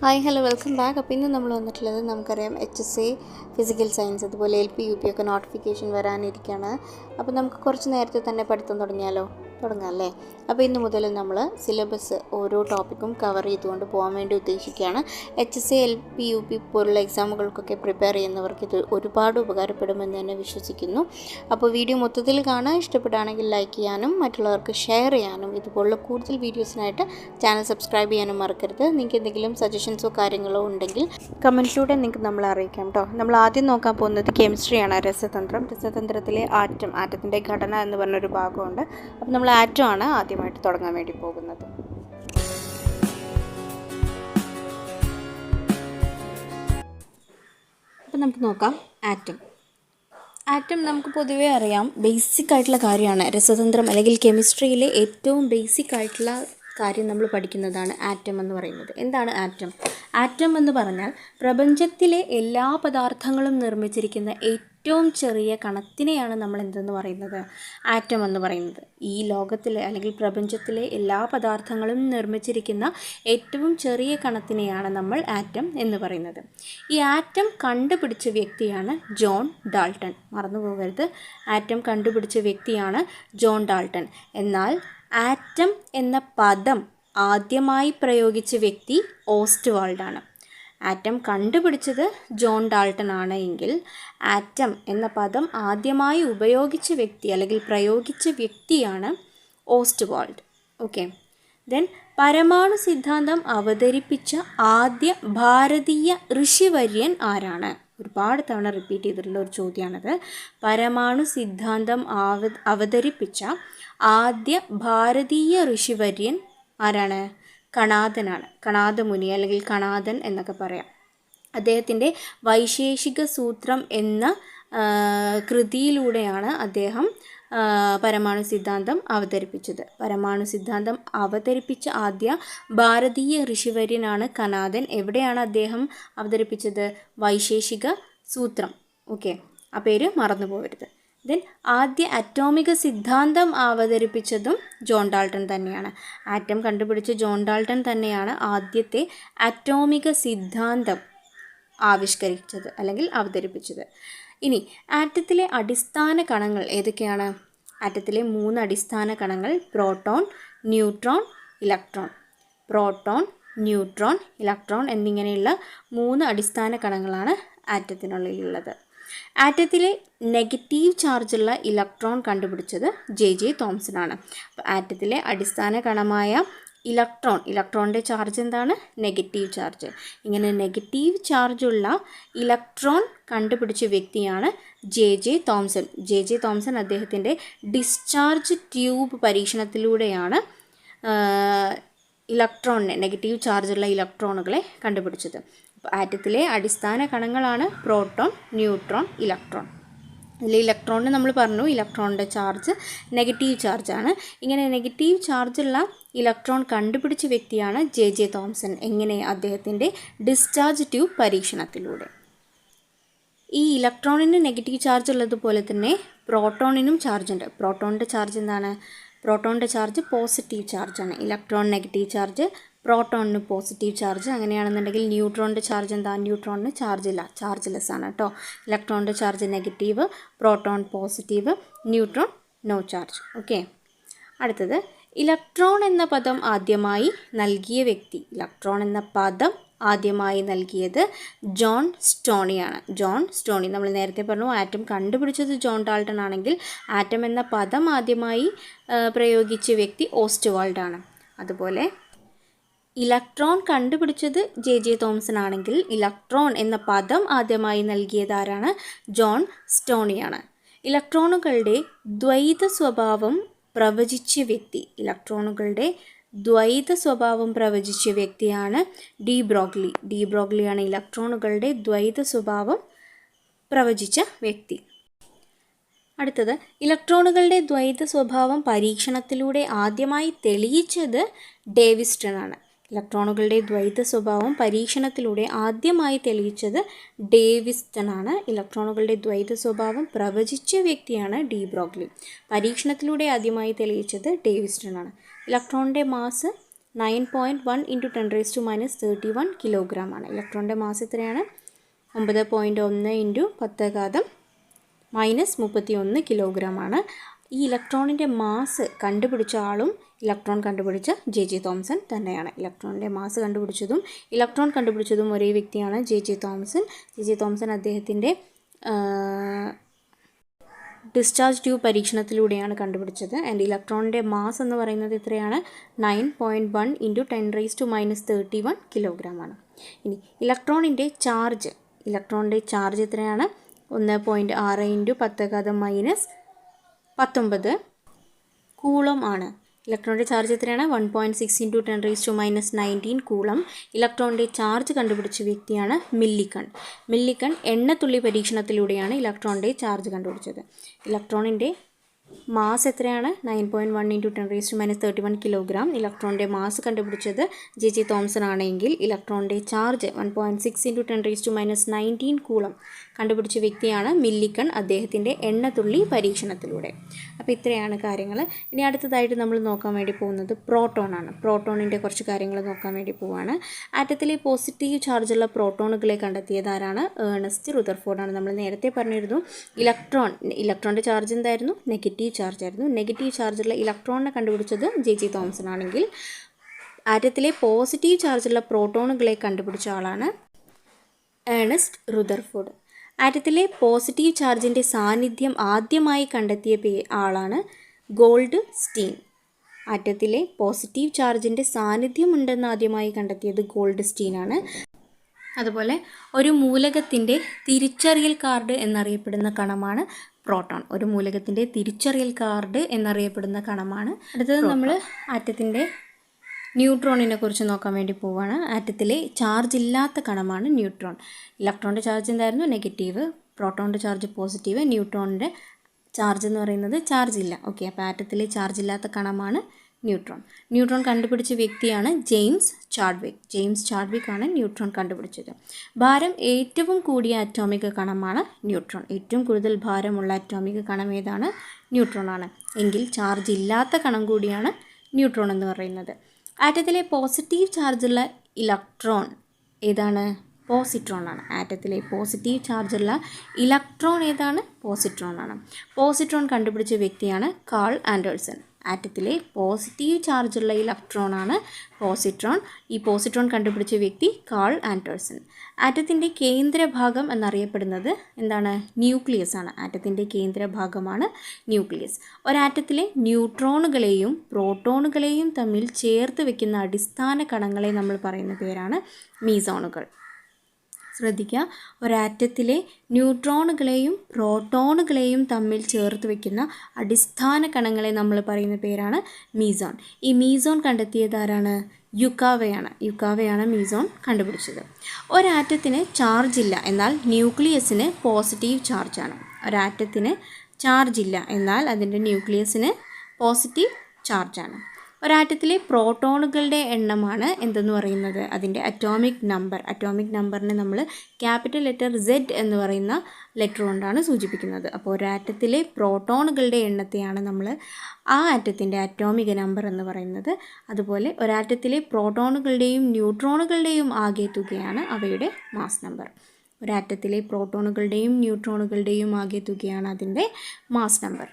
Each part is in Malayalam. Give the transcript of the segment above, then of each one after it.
Hi hello welcome back. അപ്പോൾ ഇന്ന് നമ്മൾ വന്നിട്ടുള്ളത് നമുക്കറിയാം HSA ഫിസിക്കൽ സയൻസ് അതുപോലെ LPUP ഒക്കെ നോട്ടിഫിക്കേഷൻ വരാനിരിക്കുകയാണ്. അപ്പോൾ നമുക്ക് കുറച്ച് നേരത്തെ തന്നെ പഠിത്തം തുടങ്ങാം അല്ലേ? അപ്പോൾ ഇന്ന് മുതൽ നമ്മൾ സിലബസ് ഓരോ ടോപ്പിക്കും കവർ ചെയ്തുകൊണ്ട് പോകാൻ വേണ്ടി ഉദ്ദേശിക്കുകയാണ്. HSA LPUP പോലുള്ള എക്സാമുകൾക്കൊക്കെ പ്രിപ്പയർ ചെയ്യുന്നവർക്ക് ഇത് ഒരുപാട് ഉപകാരപ്പെടുമെന്ന് തന്നെ വിശ്വസിക്കുന്നു. അപ്പോൾ വീഡിയോ മൊത്തത്തിൽ കാണാൻ ഇഷ്ടപ്പെടുകയാണെങ്കിൽ ലൈക്ക് ചെയ്യാനും മറ്റുള്ളവർക്ക് ഷെയർ ചെയ്യാനും ഇതുപോലുള്ള കൂടുതൽ വീഡിയോസിനായിട്ട് ചാനൽ സബ്സ്ക്രൈബ് ചെയ്യാനും മറക്കരുത്. നിങ്ങൾക്ക് എന്തെങ്കിലും സജഷൻസോ കാര്യങ്ങളോ ഉണ്ടെങ്കിൽ കമൻറ്റിലൂടെ നിങ്ങൾക്ക് നമ്മളെ അറിയിക്കാം കേട്ടോ. നമ്മൾ ആദ്യം നോക്കാൻ പോകുന്നത് കെമിസ്ട്രിയാണ്. രസതന്ത്രത്തിലെ ആറ്റത്തിൻ്റെ ഘടന എന്ന് പറഞ്ഞൊരു ഭാഗമുണ്ട്. അപ്പോൾ നമ്മൾ ആറ്റം ആണ് ആദ്യമായിട്ട് തുടങ്ങാൻ വേണ്ടി പോകുന്നത്. അപ്പോൾ നമുക്ക് നോക്കാം ആറ്റം നമുക്ക് പൊതുവേ അറിയാം, ബേസിക് ആയിട്ടുള്ള കാര്യമാണ്. രസതന്ത്രം അല്ലെങ്കിൽ കെമിസ്ട്രിയിലെ ഏറ്റവും ബേസിക് ആയിട്ടുള്ള കാര്യം നമ്മൾ പഠിക്കുന്നതാണ് ആറ്റം എന്ന് പറയുന്നത്. എന്താണ് ആറ്റം എന്ന് പറഞ്ഞാൽ പ്രപഞ്ചത്തിലെ എല്ലാ പദാർത്ഥങ്ങളും നിർമ്മിച്ചിരിക്കുന്ന ഏറ്റവും ചെറിയ കണത്തിനെയാണ് നമ്മൾ എന്തെന്ന് പറയുന്നത്, ആറ്റം എന്ന് പറയുന്നത്. ഈ ലോകത്തിലെ അല്ലെങ്കിൽ പ്രപഞ്ചത്തിലെ എല്ലാ പദാർത്ഥങ്ങളും നിർമ്മിച്ചിരിക്കുന്ന ഏറ്റവും ചെറിയ കണത്തിനെയാണ് നമ്മൾ ആറ്റം എന്ന് പറയുന്നത്. ഈ ആറ്റം കണ്ടുപിടിച്ച വ്യക്തിയാണ് ജോൺ ഡാൾട്ടൺ. മറന്നു പോകരുത്, ആറ്റം കണ്ടുപിടിച്ച വ്യക്തിയാണ് ജോൺ ഡാൾട്ടൺ. എന്നാൽ ആറ്റം എന്ന പദം ആദ്യമായി പ്രയോഗിച്ച വ്യക്തി ഓസ്റ്റ്വാൾഡാണ്. ആറ്റം കണ്ടുപിടിച്ചത് ജോൺ ഡാൾട്ടൺ ആണ് എങ്കിൽ ആറ്റം എന്ന പദം ആദ്യമായി ഉപയോഗിച്ച വ്യക്തി അല്ലെങ്കിൽ പ്രയോഗിച്ച വ്യക്തിയാണ് ഓസ്റ്റ്വാൾഡ്. ഓക്കെ, ദെൻ പരമാണു സിദ്ധാന്തം അവതരിപ്പിച്ച ആദ്യ ഭാരതീയ ഋഷിവര്യൻ ആരാണ്? ഒരുപാട് തവണ റിപ്പീറ്റ് ചെയ്തിട്ടുള്ള ഒരു ചോദ്യമാണത്. പരമാണു സിദ്ധാന്തം അവതരിപ്പിച്ച ആദ്യ ഭാരതീയ ഋഷിവര്യൻ ആരാണ്? കണാദനാണ്. കണാദമുനി അല്ലെങ്കിൽ കണാദൻ എന്നൊക്കെ പറയാം. അദ്ദേഹത്തിൻ്റെ വൈശേഷിക സൂത്രം എന്ന കൃതിയിലൂടെയാണ് അദ്ദേഹം പരമാണു സിദ്ധാന്തം അവതരിപ്പിച്ചത്. പരമാണു സിദ്ധാന്തം അവതരിപ്പിച്ച ആദ്യ ഭാരതീയ ഋഷിവര്യനാണ് കണാദൻ. എവിടെയാണ് അദ്ദേഹം അവതരിപ്പിച്ചത്? വൈശേഷിക സൂത്രം. ഓക്കെ, ആ പേര് മറന്നു പോകരുത്. ദെൻ ആദ്യ അറ്റോമിക സിദ്ധാന്തം അവതരിപ്പിച്ചതും ജോൺ ഡാൾട്ടൺ തന്നെയാണ്. ആറ്റം കണ്ടുപിടിച്ച ജോൺ ഡാൾട്ടൺ തന്നെയാണ് ആദ്യത്തെ അറ്റോമിക സിദ്ധാന്തം ആവിഷ്കരിച്ചത് അല്ലെങ്കിൽ അവതരിപ്പിച്ചത്. ഇനി ആറ്റത്തിലെ അടിസ്ഥാന കണങ്ങൾ ഏതൊക്കെയാണ്? ആറ്റത്തിലെ 3 അടിസ്ഥാന കണങ്ങൾ proton, neutron, electron. Proton, neutron, electron എന്നിങ്ങനെയുള്ള 3 അടിസ്ഥാന കണങ്ങളാണ് ആറ്റത്തിനുള്ളിലുള്ളത്. ആറ്റത്തിലെ നെഗറ്റീവ് ചാർജുള്ള ഇലക്ട്രോൺ കണ്ടുപിടിച്ചത് ജെ തോംസൺ ആണ്. അപ്പോൾ ആറ്റത്തിലെ അടിസ്ഥാന കണമായ ഇലക്ട്രോണിൻ്റെ ചാർജ് എന്താണ്? Negative charge. ഇങ്ങനെ നെഗറ്റീവ് ചാർജുള്ള ഇലക്ട്രോൺ കണ്ടുപിടിച്ച വ്യക്തിയാണ് ജെ തോംസൺ. അദ്ദേഹത്തിൻ്റെ ഡിസ്ചാർജ് ട്യൂബ് പരീക്ഷണത്തിലൂടെയാണ് നെഗറ്റീവ് ചാർജുള്ള ഇലക്ട്രോണുകളെ കണ്ടുപിടിച്ചത്. അപ്പോൾ ആറ്റത്തിലെ അടിസ്ഥാന കണങ്ങളാണ് പ്രോട്ടോൺ, ന്യൂട്രോൺ, ഇലക്ട്രോൺ. ഇതിൽ ഇലക്ട്രോണിന് നമ്മൾ പറഞ്ഞു ഇലക്ട്രോണിൻ്റെ ചാർജ് നെഗറ്റീവ് ചാർജാണ്. ഇങ്ങനെ നെഗറ്റീവ് ചാർജുള്ള ഇലക്ട്രോൺ കണ്ടുപിടിച്ച വ്യക്തിയാണ് ജെ തോംസൺ. എങ്ങനെ? അദ്ദേഹത്തിൻ്റെ ഡിസ്ചാർജ് ട്യൂബ് പരീക്ഷണത്തിലൂടെ. ഈ ഇലക്ട്രോണിന് നെഗറ്റീവ് ചാർജ് ഉള്ളതുപോലെ തന്നെ പ്രോട്ടോണിനും ചാർജുണ്ട്. പ്രോട്ടോണിൻ്റെ ചാർജ് എന്താണ്? പ്രോട്ടോണിൻ്റെ ചാർജ് പോസിറ്റീവ് ചാർജാണ്. ഇലക്ട്രോൺ നെഗറ്റീവ് ചാർജ്, പ്രോട്ടോണിന് പോസിറ്റീവ് ചാർജ്. അങ്ങനെയാണെന്നുണ്ടെങ്കിൽ ന്യൂട്രോണിൻ്റെ ചാർജ് എന്താ? ന്യൂട്രോണിന് ചാർജ്ലെസ് ആണ് കേട്ടോ. ഇലക്ട്രോണിൻ്റെ charge negative, proton positive, neutron no charge. Okay, അടുത്തത് ഇലക്ട്രോൺ എന്ന പദം ആദ്യമായി നൽകിയ വ്യക്തി. ഇലക്ട്രോൺ എന്ന പദം ആദ്യമായി നൽകിയത് ജോൺ സ്റ്റോണിയാണ്. നമ്മൾ നേരത്തെ പറഞ്ഞു ആറ്റം കണ്ടുപിടിച്ചത് ജോൺ ഡാൾട്ടൺ ആണെങ്കിൽ ആറ്റം എന്ന പദം ആദ്യമായി പ്രയോഗിച്ച വ്യക്തി ഓസ്റ്റ്വാൾഡ് ആണ്. അതുപോലെ ഇലക്ട്രോൺ കണ്ടുപിടിച്ചത് ജെ തോംസൺ ആണെങ്കിൽ ഇലക്ട്രോൺ എന്ന പദം ആദ്യമായി നൽകിയത് ആരാണ്? ജോൺ സ്റ്റോണിയാണ്. ഇലക്ട്രോണുകളുടെ ദ്വൈത സ്വഭാവം പ്രവചിച്ച വ്യക്തിയാണ് ഡി ബ്രോഗ്ലിയാണ് ഇലക്ട്രോണുകളുടെ ദ്വൈത സ്വഭാവം പ്രവചിച്ച വ്യക്തി. അടുത്തത് ഇലക്ട്രോണുകളുടെ ദ്വൈത സ്വഭാവം പരീക്ഷണത്തിലൂടെ ആദ്യമായി തെളിയിച്ചത് ഡേവിസ്റ്റൺ ആണ്. ഇലക്ട്രോണുകളുടെ ദ്വൈത സ്വഭാവം പരീക്ഷണത്തിലൂടെ ആദ്യമായി തെളിയിച്ചത് ഡേവിസ്റ്റൺ ആണ്. ഇലക്ട്രോണുകളുടെ ദ്വൈത സ്വഭാവം പ്രവചിച്ച വ്യക്തിയാണ് ഡി ബ്രോഗ്ലി. പരീക്ഷണത്തിലൂടെ ആദ്യമായി തെളിയിച്ചത് ഡേവിസ്റ്റൺ ആണ്. ഇലക്ട്രോണിൻ്റെ മാസ് 9.1 × 10⁻³ കിലോഗ്രാമാണ്. ഇലക്ട്രോണിൻ്റെ മാസ് എത്രയാണ്? 9.1 × 10⁻³ കിലോഗ്രാമാണ്. ഈ ഇലക്ട്രോണിൻ്റെ മാസ് കണ്ടുപിടിച്ച ആളും ഇലക്ട്രോൺ കണ്ടുപിടിച്ച ജെ തോംസൺ തന്നെയാണ്. ഇലക്ട്രോണിൻ്റെ മാസ് കണ്ടുപിടിച്ചതും ഇലക്ട്രോൺ കണ്ടുപിടിച്ചതും ഒരേ വ്യക്തിയാണ് ജെ തോംസൺ. ജെ തോംസൺ അദ്ദേഹത്തിൻ്റെ ഡിസ്ചാർജ് ട്യൂബ് പരീക്ഷണത്തിലൂടെയാണ് കണ്ടുപിടിച്ചത്. ആൻഡ് ഇലക്ട്രോണിൻ്റെ മാസ് എന്ന് പറയുന്നത് എത്രയാണ്? 9.1 × 10⁻³ കിലോഗ്രാമാണ്. ഇനി ഇലക്ട്രോണിൻ്റെ ചാർജ് എത്രയാണ്? 1.6 × 10⁻⁻19 കൂളം ആണ്. ഇലക്ട്രോണിൻ്റെ ചാർജ് എത്രയാണ്? 1.6 × 10⁻⁻19 കൂളം. ഇലക്ട്രോണിൻ്റെ ചാർജ് കണ്ടുപിടിച്ച വ്യക്തിയാണ് മില്ലിക്കൺ. മില്ലിക്കൺ എണ്ണത്തുള്ളി പരീക്ഷണത്തിലൂടെയാണ് ഇലക്ട്രോണിൻ്റെ ചാർജ് കണ്ടുപിടിച്ചത്. ഇലക്ട്രോണിൻ്റെ മാസ് എത്രയാണ്? 9.1 × 10⁻31 കിലോഗ്രാം. ഇലക്ട്രോണിൻ്റെ മാസ് കണ്ടുപിടിച്ചത് ജെ തോംസൺ ആണെങ്കിൽ ഇലക്ട്രോണിൻ്റെ ചാർജ് 1.6 × 10⁻19 കൂളം കണ്ടുപിടിച്ച വ്യക്തിയാണ് മില്ലിക്കൺ അദ്ദേഹത്തിൻ്റെ എണ്ണത്തുള്ളി പരീക്ഷണത്തിലൂടെ. അപ്പോൾ ഇത്രയാണ് കാര്യങ്ങൾ. ഇനി അടുത്തതായിട്ട് നമ്മൾ നോക്കാൻ വേണ്ടി പോകുന്നത് പ്രോട്ടോണാണ്. പ്രോട്ടോണിൻ്റെ കുറച്ച് കാര്യങ്ങൾ നോക്കാൻ വേണ്ടി പോവുകയാണ്. ആറ്റത്തിലെ പോസിറ്റീവ് ചാർജുള്ള പ്രോട്ടോണുകളെ കണ്ടെത്തിയത് ആരാണ്? ഏണസ്റ്റ് റുദർഫോർഡാണ്. നമ്മൾ നേരത്തെ പറഞ്ഞിരുന്നു ഇലക്ട്രോണിൻ്റെ ചാർജ് എന്തായിരുന്നു? നെഗറ്റീവ് ചാർജ് ആയിരുന്നു. നെഗറ്റീവ് ചാർജുള്ള ഇലക്ട്രോണിനെ കണ്ടുപിടിച്ചത് ജെ തോംസൺ ആണെങ്കിൽ ആറ്റത്തിലെ പോസിറ്റീവ് ചാർജുള്ള പ്രോട്ടോണുകളെ കണ്ടുപിടിച്ച ആളാണ് ഏണസ്റ്റ് റുദർഫോർഡ്. ആറ്റത്തിലെ പോസിറ്റീവ് ചാർജിൻ്റെ സാന്നിധ്യം ആദ്യമായി കണ്ടെത്തിയ ആളാണ് ഗോൾഡ് സ്റ്റീൻ. ആറ്റത്തിലെ പോസിറ്റീവ് ചാർജിൻ്റെ സാന്നിധ്യമുണ്ടെന്ന് ആദ്യമായി കണ്ടെത്തിയത് ഗോൾഡ് സ്റ്റീനാണ്. അതുപോലെ ഒരു മൂലകത്തിൻ്റെ തിരിച്ചറിയൽ കാർഡ് എന്നറിയപ്പെടുന്ന കണമാണ് പ്രോട്ടോൺ. ഒരു മൂലകത്തിൻ്റെ തിരിച്ചറിയൽ കാർഡ് എന്നറിയപ്പെടുന്ന കണമാണ്. അടുത്തത് നമ്മൾ ആറ്റത്തിൻ്റെ ന്യൂട്രോണിനെ കുറിച്ച് നോക്കാൻ വേണ്ടി പോവുകയാണ്. ആറ്റത്തിലെ ചാർജ് ഇല്ലാത്ത കണമാണ് ന്യൂട്രോൺ. ഇലക്ട്രോണിൻ്റെ ചാർജ് എന്തായിരുന്നു? നെഗറ്റീവ്. പ്രോട്ടോണിൻ്റെ ചാർജ് പോസിറ്റീവ്. ന്യൂട്രോണിൻ്റെ ചാർജ് എന്ന് പറയുന്നത് ചാർജ് ഇല്ല. ഓക്കെ, അപ്പോൾ ആറ്റത്തിലെ ചാർജ് ഇല്ലാത്ത കണമാണ് ന്യൂട്രോൺ. ന്യൂട്രോൺ കണ്ടുപിടിച്ച വ്യക്തിയാണ് ജെയിംസ് ചാഡ്വിക് ആണ് ന്യൂട്രോൺ കണ്ടുപിടിച്ചത്. ഭാരം ഏറ്റവും കൂടിയ അറ്റോമിക് കണമാണ് ന്യൂട്രോൺ. ഏറ്റവും കൂടുതൽ ഭാരമുള്ള അറ്റോമിക് കണം ഏതാണ്? ന്യൂട്രോൺ ആണ്. എങ്കിൽ ചാർജ് ഇല്ലാത്ത കണം കൂടിയാണ് ന്യൂട്രോൺ എന്ന് പറയുന്നത്. ആറ്റത്തിലെ പോസിറ്റീവ് ചാർജുള്ള ഇലക്ട്രോൺ ഏതാണ്? പോസിട്രോൺ ആണ്. ആറ്റത്തിലെ പോസിറ്റീവ് ചാർജുള്ള ഇലക്ട്രോൺ ഏതാണ്? പോസിട്രോൺ ആണ്. പോസിട്രോൺ കണ്ടുപിടിച്ച വ്യക്തിയാണ് കാൾ ആൻഡേഴ്സൺ. ആറ്റത്തിലെ പോസിറ്റീവ് ചാർജുള്ള ഇലക്ട്രോണാണ് പോസിട്രോൺ. ഈ പോസിട്രോൺ കണ്ടുപിടിച്ച വ്യക്തി കാൾ ആൻഡേഴ്സൺ. ആറ്റത്തിൻ്റെ കേന്ദ്രഭാഗം എന്നറിയപ്പെടുന്നത് എന്താണ്? ന്യൂക്ലിയസ് ആണ്. ആറ്റത്തിൻ്റെ കേന്ദ്രഭാഗമാണ് ന്യൂക്ലിയസ്. ഒരാറ്റത്തിലെ ന്യൂട്രോണുകളെയും പ്രോട്ടോണുകളെയും തമ്മിൽ ചേർത്ത് വയ്ക്കുന്ന അടിസ്ഥാന കണങ്ങളെ നമ്മൾ പറയുന്ന പേരാണ് മീസോണുകൾ. ശ്രദ്ധിക്കുക, ഒരാറ്റത്തിലെ ന്യൂട്രോണുകളെയും പ്രോട്ടോണുകളെയും തമ്മിൽ ചേർത്ത് വയ്ക്കുന്ന അടിസ്ഥാന കണങ്ങളെ നമ്മൾ പറയുന്ന പേരാണ് മീസോൺ. ഈ മീസോൺ കണ്ടെത്തിയത് ആരാണ്? യുക്കാവയാണ് മീസോൺ കണ്ടുപിടിച്ചത്. ഒരാറ്റത്തിന് ചാർജ് ഇല്ല, എന്നാൽ ന്യൂക്ലിയസിന് പോസിറ്റീവ് ചാർജാണ്. ഒരാറ്റത്തിന് ചാർജ് ഇല്ല, എന്നാൽ അതിൻ്റെ ന്യൂക്ലിയസിന് പോസിറ്റീവ് ചാർജാണ്. ഒരാറ്റത്തിലെ പ്രോട്ടോണുകളുടെ എണ്ണമാണ് എന്തെന്ന് പറയുന്നത്? അതിൻ്റെ അറ്റോമിക് നമ്പറിനെ നമ്മൾ ക്യാപിറ്റൽ ലെറ്റർ Z എന്ന് പറയുന്ന ലെറ്റർ കൊണ്ടാണ് സൂചിപ്പിക്കുന്നത്. അപ്പോൾ ഒരാറ്റത്തിലെ പ്രോട്ടോണുകളുടെ എണ്ണത്തെയാണ് നമ്മൾ ആ ആറ്റത്തിൻ്റെ അറ്റോമിക് നമ്പർ എന്ന് പറയുന്നത്. അതുപോലെ ഒരാറ്റത്തിലെ പ്രോട്ടോണുകളുടെയും ന്യൂട്രോണുകളുടെയും ആകെ തുകയാണ് അവയുടെ മാസ് നമ്പർ. ഒരാറ്റത്തിലെ പ്രോട്ടോണുകളുടെയും ന്യൂട്രോണുകളുടെയും ആകെ തുകയാണ് അതിൻ്റെ മാസ് നമ്പർ.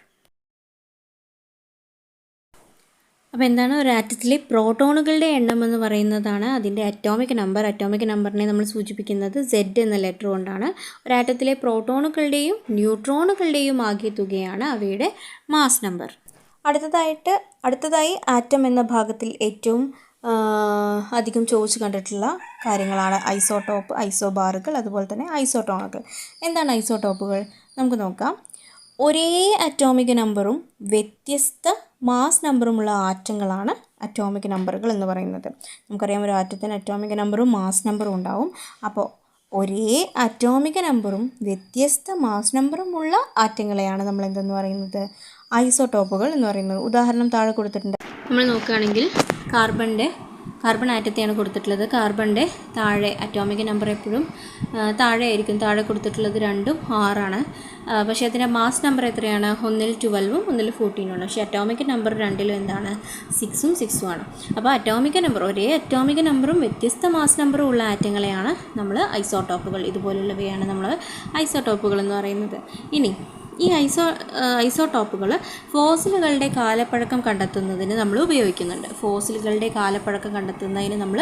അപ്പോൾ എന്താണ്? ഒരു ആറ്റത്തിലെ പ്രോട്ടോണുകളുടെ എണ്ണം എന്ന് പറയുന്നതാണ് അതിൻ്റെ അറ്റോമിക് നമ്പർ. അറ്റോമിക് നമ്പറിനെ നമ്മൾ സൂചിപ്പിക്കുന്നത് Z എന്ന ലെറ്റർ കൊണ്ടാണ്. ഒരു ആറ്റത്തിലെ പ്രോട്ടോണുകളുടെയും ന്യൂട്രോണുകളുടെയും ആകെ തുകയാണ് അവയുടെ മാസ് നമ്പർ. അടുത്തതായി ആറ്റം എന്ന ഭാഗത്തിൽ ഏറ്റവും അധികം ചോദിച്ച് കണ്ടിട്ടുള്ള കാര്യങ്ങളാണ് ഐസോടോപ്പ്, ഐസോബാറുകൾ, അതുപോലെ തന്നെ ഐസോട്ടോണുകൾ. എന്താണ് ഐസോടോപ്പുകൾ? നമുക്ക് നോക്കാം. ഒരേ അറ്റോമിക് നമ്പറും വ്യത്യസ്ത മാസ് നമ്പറുമുള്ള ആറ്റങ്ങളാണ് അറ്റോമിക് നമ്പറുകൾ എന്ന് പറയുന്നത്. നമുക്കറിയാം, ഒരു ആറ്റത്തിന് അറ്റോമിക് നമ്പറും മാസ് നമ്പറും ഉണ്ടാവും. അപ്പോൾ ഒരേ അറ്റോമിക് നമ്പറും വ്യത്യസ്ത മാസ് നമ്പറുമുള്ള ആറ്റങ്ങളെയാണ് നമ്മൾ എന്തെന്ന് പറയുന്നത്? ഐസോടോപ്പുകൾ എന്ന് പറയുന്നത്. ഉദാഹരണം താഴെ കൊടുത്തിട്ടുണ്ട്. നമ്മൾ നോക്കുകയാണെങ്കിൽ കാർബണിൻ്റെ കാർബൺ ആറ്റത്തെയാണ് കൊടുത്തിട്ടുള്ളത്. കാർബണിൻ്റെ താഴെ അറ്റോമിക് നമ്പർ എപ്പോഴും താഴെ ആയിരിക്കും. താഴെ കൊടുത്തിട്ടുള്ളത് 2ഉം 6ആണ്. പക്ഷേ അതിൻ്റെ മാസ് നമ്പർ എത്രയാണ്? ഒന്നിൽ 12ഉം ഒന്നിൽ 14ആണ്. പക്ഷേ അറ്റോമിക് നമ്പർ രണ്ടിലും എന്താണ്? 6ഉം 6ഉം ആണ്. അപ്പോൾ അറ്റോമിക് നമ്പർ, ഒരേ അറ്റോമിക് നമ്പറും വ്യത്യസ്ത മാസ് നമ്പറും ഉള്ള ആറ്റങ്ങളെയാണ് നമ്മൾ ഐസോടോപ്പുകൾ, ഇതുപോലുള്ളവയാണ് നമ്മൾ ഐസോടോപ്പുകൾ എന്ന് പറയുന്നത്. ഇനി ഈ ഐസോടോപ്പുകൾ ഫോസിലുകളുടെ കാലപ്പഴക്കം കണ്ടെത്തുന്നതിന് നമ്മൾ ഉപയോഗിക്കുന്നുണ്ട്. ഫോസിലുകളുടെ കാലപ്പഴക്കം കണ്ടെത്തുന്നതിന് നമ്മൾ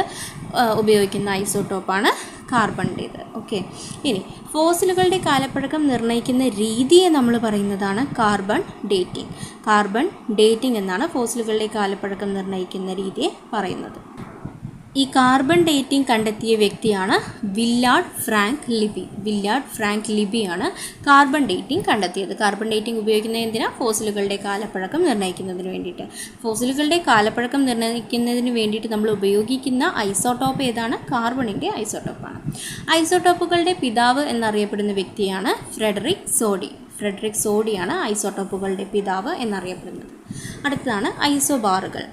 ഉപയോഗിക്കുന്ന ഐസോടോപ്പാണ് കാർബണിൻ്റേത്. ഓക്കെ. ഇനി ഫോസിലുകളുടെ കാലപ്പഴക്കം നിർണ്ണയിക്കുന്ന രീതിയെ നമ്മൾ പറയുന്നതാണ് കാർബൺ ഡേറ്റിംഗ്. കാർബൺ ഡേറ്റിംഗ് എന്നാണ് ഫോസിലുകളുടെ കാലപ്പഴക്കം നിർണ്ണയിക്കുന്ന രീതിയെ പറയുന്നത്. ഈ കാർബൺ ഡേറ്റിംഗ് കണ്ടെത്തിയ വ്യക്തിയാണ് Willard Frank Libby. Willard Frank ലിബിയാണ് കാർബൺ ഡേറ്റിംഗ് കണ്ടെത്തിയത്. കാർബൺ ഡേറ്റിംഗ് ഉപയോഗിക്കുന്നത് എന്തിനാ? ഫോസിലുകളുടെ കാലപ്പഴക്കം നിർണ്ണയിക്കുന്നതിന് വേണ്ടിയിട്ട്. ഫോസിലുകളുടെ കാലപ്പഴക്കം നിർണ്ണയിക്കുന്നതിന് വേണ്ടിയിട്ട് നമ്മൾ ഉപയോഗിക്കുന്ന ഐസോടോപ്പ് ഏതാണ്? കാർബണിൻ്റെ ഐസോടോപ്പാണ്. ഐസോടോപ്പുകളുടെ പിതാവ് എന്നറിയപ്പെടുന്ന വ്യക്തിയാണ് ഫ്രെഡറിക് സോഡി. ഫ്രെഡറിക് സോഡിയാണ് ഐസോടോപ്പുകളുടെ പിതാവ് എന്നറിയപ്പെടുന്നത്. അടുത്തതാണ് ഐസോബാറുകൾ.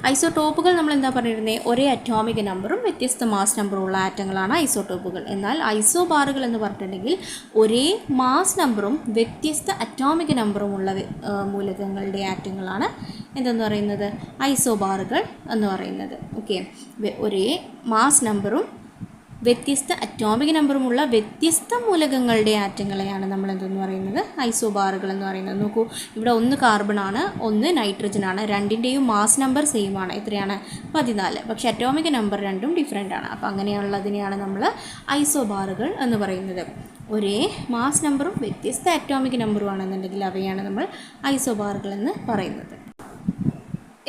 ഐസോടോപ്പുകൾ നമ്മൾ എന്താ പറഞ്ഞിരുന്നത്? ഒരേ അറ്റോമിക് നമ്പറും വ്യത്യസ്ത മാസ് നമ്പറും ഉള്ള ആറ്റങ്ങളാണ് ഐസോടോപ്പുകൾ. എന്നാൽ ഐസോബാറുകൾ എന്ന് പറഞ്ഞിട്ടുണ്ടെങ്കിൽ ഒരേ മാസ് നമ്പറും വ്യത്യസ്ത അറ്റോമിക് നമ്പറും ഉള്ള മൂലകങ്ങളുടെ ആറ്റങ്ങളാണ് എന്തെന്ന് പറയുന്നത്? ഐസോബാറുകൾ എന്ന് പറയുന്നത്. ഓക്കെ. ഒരേ മാസ് നമ്പറും വ്യത്യസ്ത അറ്റോമിക് നമ്പറുമുള്ള വ്യത്യസ്ത മൂലകങ്ങളുടെ ആറ്റങ്ങളെയാണ് നമ്മൾ എന്തെന്ന് പറയുന്നത്? ഐസോബാറുകൾ എന്ന് പറയുന്നത്. നോക്കൂ, ഇവിടെ ഒന്ന് കാർബണാണ്, ഒന്ന് നൈട്രജനാണ്. രണ്ടിൻ്റെയും മാസ് നമ്പർ സെയിം ആണ്. എത്രയാണ്? 14. പക്ഷേ അറ്റോമിക് നമ്പർ രണ്ടും ഡിഫറെൻ്റ് ആണ്. അപ്പോൾ അങ്ങനെയുള്ളതിനെയാണ് നമ്മൾ ഐസോബാറുകൾ എന്ന് പറയുന്നത്. ഒരേ മാസ് നമ്പറും വ്യത്യസ്ത അറ്റോമിക് നമ്പറും ആണെന്നുണ്ടെങ്കിൽ അവയാണ് നമ്മൾ ഐസോബാറുകൾ എന്ന് പറയുന്നത്.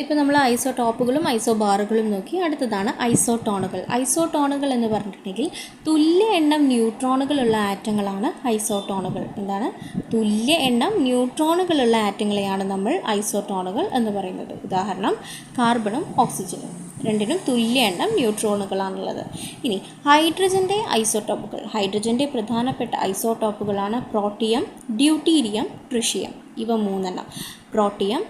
ഇപ്പോൾ നമ്മൾ ഐസോടോപ്പുകളും ഐസോബാറുകളും നോക്കി. അടുത്തതാണ് ഐസോടോണുകൾ. ഐസോടോണുകൾ എന്ന് പറഞ്ഞിട്ടുണ്ടെങ്കിൽ തുല്യ എണ്ണം ന്യൂട്രോണുകളുള്ള ആറ്റങ്ങളാണ് ഐസോടോണുകൾ. എന്താണ്? തുല്യ എണ്ണം ന്യൂട്രോണുകളുള്ള ആറ്റങ്ങളെയാണ് നമ്മൾ ഐസോടോണുകൾ എന്ന് പറയുന്നത്. ഉദാഹരണം കാർബണും ഓക്സിജനും, രണ്ടിനും തുല്യ എണ്ണം ന്യൂട്രോണുകളാണുള്ളത്. ഇനി ഹൈഡ്രജൻ്റെ ഐസോടോപ്പുകൾ. ഹൈഡ്രജൻ്റെ പ്രധാനപ്പെട്ട ഐസോടോപ്പുകളാണ് പ്രോട്ടിയം, ഡ്യൂട്ടീരിയം, ട്രിഷിയം. ഇവ 3 പ്രോട്ടിയം,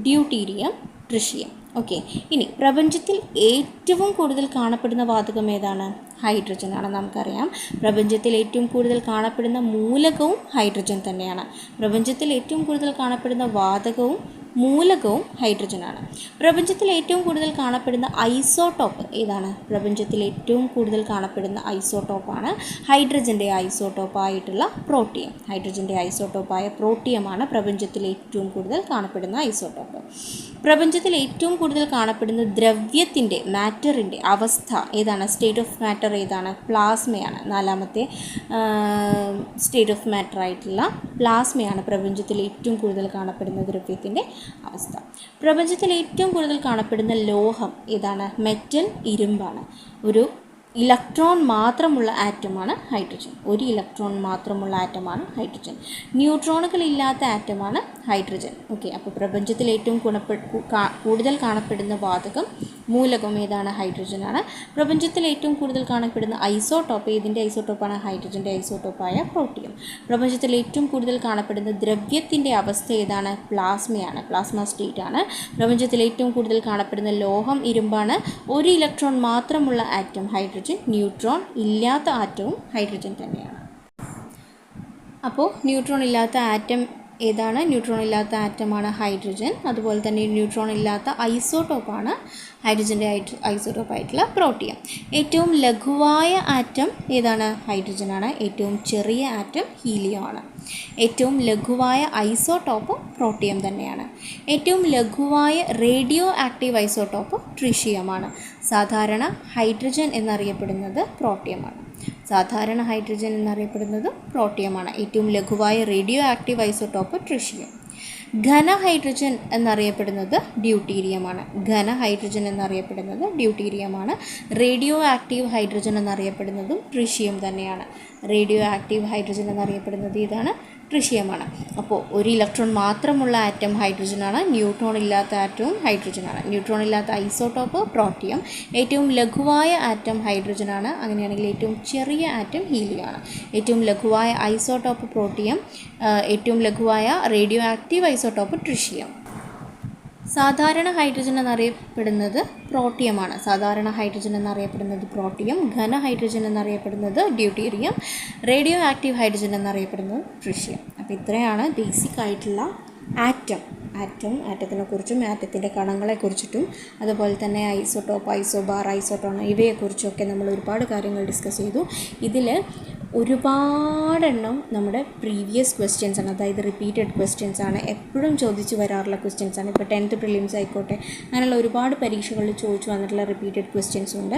ഡ്യൂട്ടീരിയം, ട്രിഷിയം. ഓക്കെ. ഇനി പ്രപഞ്ചത്തിൽ ഏറ്റവും കൂടുതൽ കാണപ്പെടുന്ന വാതകം ഏതാണ്? ഹൈഡ്രജൻ ആണ്. നമുക്കറിയാം പ്രപഞ്ചത്തിൽ ഏറ്റവും കൂടുതൽ കാണപ്പെടുന്ന മൂലകവും ഹൈഡ്രജൻ തന്നെയാണ്. പ്രപഞ്ചത്തിൽ ഏറ്റവും കൂടുതൽ കാണപ്പെടുന്ന വാതകവും മൂലകവും ഹൈഡ്രജനാണ്. പ്രപഞ്ചത്തിൽ ഏറ്റവും കൂടുതൽ കാണപ്പെടുന്ന ഐസോടോപ്പ് ഏതാണ്? പ്രപഞ്ചത്തിൽ ഏറ്റവും കൂടുതൽ കാണപ്പെടുന്ന ഐസോടോപ്പാണ് ഹൈഡ്രജൻ്റെ ഐസോടോപ്പായിട്ടുള്ള പ്രോട്ടിയം. ഹൈഡ്രജൻ്റെ ഐസോടോപ്പായ പ്രോട്ടിയമാണ് പ്രപഞ്ചത്തിൽ ഏറ്റവും കൂടുതൽ കാണപ്പെടുന്ന ഐസോടോപ്പ്. പ്രപഞ്ചത്തിൽ ഏറ്റവും കൂടുതൽ കാണപ്പെടുന്ന ദ്രവ്യത്തിൻ്റെ, മാറ്ററിൻ്റെ അവസ്ഥ ഏതാണ്? സ്റ്റേറ്റ് ഓഫ് മാറ്റർ ഏതാണ്? പ്ലാസ്മയാണ്. 4ാമത്തെ സ്റ്റേറ്റ് ഓഫ് മാറ്റർ ആയിട്ടുള്ള പ്ലാസ്മയാണ് പ്രപഞ്ചത്തിൽ ഏറ്റവും കൂടുതൽ കാണപ്പെടുന്ന ദ്രവ്യത്തിൻ്റെ അവസ്ഥ. പ്രപഞ്ചത്തിൽ ഏറ്റവും കൂടുതൽ കാണപ്പെടുന്ന ലോഹം ഏതാണ്? മെറ്റൽ, ഇരുമ്പാണ്. ഒരു ഇലക്ട്രോൺ മാത്രമുള്ള ആറ്റമാണ് ഹൈഡ്രജൻ. ഒരു ഇലക്ട്രോൺ മാത്രമുള്ള ആറ്റമാണ് ഹൈഡ്രജൻ. ന്യൂട്രോണുകളില്ലാത്ത ആറ്റമാണ് ഹൈഡ്രജൻ. ഓക്കെ. അപ്പോൾ പ്രപഞ്ചത്തിൽ ഏറ്റവും കൂടുതൽ കാണപ്പെടുന്ന വാതകം, മൂലകം ഏതാണ്? ഹൈഡ്രജനാണ്. പ്രപഞ്ചത്തിൽ ഏറ്റവും കൂടുതൽ കാണപ്പെടുന്ന ഐസോടോപ്പ് ഏതിൻ്റെ ഐസോടോപ്പാണ്? ഹൈഡ്രജൻ്റെ ഐസോടോപ്പായ പ്രോട്ടിയം. പ്രപഞ്ചത്തിൽ ഏറ്റവും കൂടുതൽ കാണപ്പെടുന്ന ദ്രവ്യത്തിൻ്റെ അവസ്ഥ ഏതാണ്? പ്ലാസ്മയാണ്. പ്ലാസ്മ സ്റ്റേറ്റ് ആണ്. പ്രപഞ്ചത്തിൽ ഏറ്റവും കൂടുതൽ കാണപ്പെടുന്ന ലോഹം ഇരുമ്പാണ്. ഒരു ഇലക്ട്രോൺ മാത്രമുള്ള ആറ്റം ഹൈഡ്രജൻ. ന്യൂട്രോൺ ഇല്ലാത്ത ആറ്റവും ഹൈഡ്രജൻ തന്നെയാണ്. അപ്പോൾ ന്യൂട്രോൺ ഇല്ലാത്ത ആറ്റം ഏതാണ്? ന്യൂട്രോൺ ഇല്ലാത്ത ആറ്റമാണ് ഹൈഡ്രജൻ. അതുപോലെ തന്നെ ന്യൂട്രോൺ ഇല്ലാത്ത ഐസോടോപ്പാണ് ഹൈഡ്രജൻ്റെ ഐസോടോപ്പായിട്ടുള്ള പ്രോട്ടിയം. ഏറ്റവും ലഘുവായ ആറ്റം ഏതാണ്? ഹൈഡ്രജനാണ്. ഏറ്റവും ചെറിയ ആറ്റം ഹീലിയം ആണ്. ഏറ്റവും ലഘുവായ ഐസോടോപ്പ് പ്രോട്ടിയം തന്നെയാണ്. ഏറ്റവും ലഘുവായ റേഡിയോ ആക്റ്റീവ് ഐസോടോപ്പ് ട്രിഷിയമാണ്. സാധാരണ ഹൈഡ്രജൻ എന്നറിയപ്പെടുന്നത് പ്രോട്ടിയമാണ്. സാധാരണ ഹൈഡ്രജൻ എന്നറിയപ്പെടുന്നത് പ്രോട്ടിയമാണ്. ഏറ്റവും ലഘുവായ റേഡിയോ ആക്റ്റീവ് ഐസോടോപ്പ് ട്രിഷിയം. ഘന ഹൈഡ്രജൻ എന്നറിയപ്പെടുന്നത് ഡ്യൂട്ടീരിയമാണ്. ഘന ഹൈഡ്രജൻ എന്നറിയപ്പെടുന്നത് ഡ്യൂട്ടീരിയമാണ്. റേഡിയോ ആക്റ്റീവ് ഹൈഡ്രജൻ എന്നറിയപ്പെടുന്നതും ട്രിഷിയം തന്നെയാണ്. റേഡിയോ ആക്റ്റീവ് ഹൈഡ്രജൻ എന്നറിയപ്പെടുന്നത് ഇതാണ്, ട്രിഷിയമാണ്. അപ്പോൾ ഒരു ഇലക്ട്രോൺ മാത്രമുള്ള ആറ്റം ഹൈഡ്രജനാണ്. ന്യൂട്രോൺ ഇല്ലാത്ത ആറ്റവും ഹൈഡ്രജനാണ്. ന്യൂട്രോൺ ഇല്ലാത്ത ഐസോടോപ്പ് പ്രോട്ടിയം. ഏറ്റവും ലഘുവായ ആറ്റം ഹൈഡ്രജനാണ്. അങ്ങനെയാണെങ്കിൽ ഏറ്റവും ചെറിയ ആറ്റം ഹീലിയമാണ്. ഏറ്റവും ലഘുവായ ഐസോടോപ്പ് പ്രോട്ടിയം. ഏറ്റവും ലഘുവായ റേഡിയോ ആക്റ്റീവ് ഐസോടോപ്പ് ട്രിഷിയം. സാധാരണ ഹൈഡ്രജൻ എന്നറിയപ്പെടുന്നത് പ്രോട്ടിയമാണ്. സാധാരണ ഹൈഡ്രജൻ എന്നറിയപ്പെടുന്നത് പ്രോട്ടിയം, ഘന ഹൈഡ്രജൻ എന്നറിയപ്പെടുന്നത് ഡ്യൂട്ടീരിയം, റേഡിയോ ആക്റ്റീവ് ഹൈഡ്രജൻ എന്നറിയപ്പെടുന്നത് ട്രിഷ്യം. അപ്പോൾ ഇത്രയാണ് ബേസിക് ആയിട്ടുള്ള ആറ്റത്തിനെ കുറിച്ചും ആറ്റത്തിൻ്റെ കണങ്ങളെക്കുറിച്ചിട്ടും അതുപോലെ തന്നെ ഐസോടോപ്പ്, ഐസോബാർ, ഐസോട്ടോൺ ഇവയെക്കുറിച്ചൊക്കെ നമ്മൾ ഒരുപാട് കാര്യങ്ങൾ ഡിസ്കസ് ചെയ്തു. ഇതിൽ ഒരുപാടെണ്ണം നമ്മുടെ പ്രീവിയസ് ക്വസ്റ്റ്യൻസ് ആണ്, അതായത് റിപ്പീറ്റഡ് ക്വസ്റ്റ്യൻസ് ആണ്, എപ്പോഴും ചോദിച്ചു വരാറുള്ള ക്വസ്റ്റ്യൻസ് ആണ്. ഇപ്പോൾ 10th പ്രിലിംസ് ആയിക്കോട്ടെ, അങ്ങനെയുള്ള ഒരുപാട് പരീക്ഷകളിൽ ചോദിച്ചു വന്നിട്ടുള്ള റിപ്പീറ്റഡ് ക്വസ്റ്റ്യൻസ് ഉണ്ട്.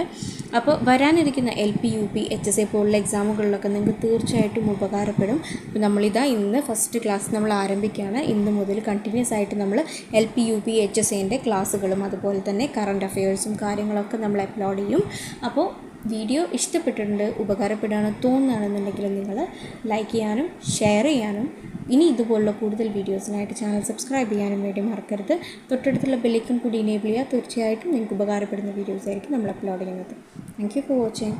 അപ്പോൾ വരാനിരിക്കുന്ന LPUP HSA പോലുള്ള എക്സാമുകളിലൊക്കെ നിങ്ങൾക്ക് തീർച്ചയായിട്ടും ഉപകാരപ്പെടും. അപ്പോൾ നമ്മളിതാ ഇന്ന് ഫസ്റ്റ് ക്ലാസ് നമ്മൾ ആരംഭിക്കുകയാണ്. ഇന്ന് മുതൽ കണ്ടിന്യൂസ് ആയിട്ട് നമ്മൾ LPUP HSAൻ്റെ ക്ലാസ്സുകളും അതുപോലെ തന്നെ കറണ്ട് അഫെയേഴ്സും കാര്യങ്ങളൊക്കെ നമ്മൾ അപ്ലോഡ് ചെയ്യും. അപ്പോൾ വീഡിയോ ഇഷ്ടപ്പെട്ടിട്ടുണ്ട്, ഉപകാരപ്പെടുകയാണെന്ന് തോന്നുകയാണെന്നുണ്ടെങ്കിൽ നിങ്ങൾ ലൈക്ക് ചെയ്യാനും ഷെയർ ചെയ്യാനും ഇനി ഇതുപോലുള്ള കൂടുതൽ വീഡിയോസിനായിട്ട് ചാനൽ സബ്സ്ക്രൈബ് ചെയ്യാനും വേണ്ടി മറക്കരുത്. തൊട്ടടുത്തുള്ള ബെല്ലൈക്കൺ കൂടി എനേബിൾ ചെയ്യുക. തീർച്ചയായിട്ടും നിങ്ങൾക്ക് ഉപകാരപ്പെടുന്ന വീഡിയോസ് ആയിരിക്കും നമ്മൾ അപ്ലോഡ് ചെയ്യുന്നത്. Thank you for watching.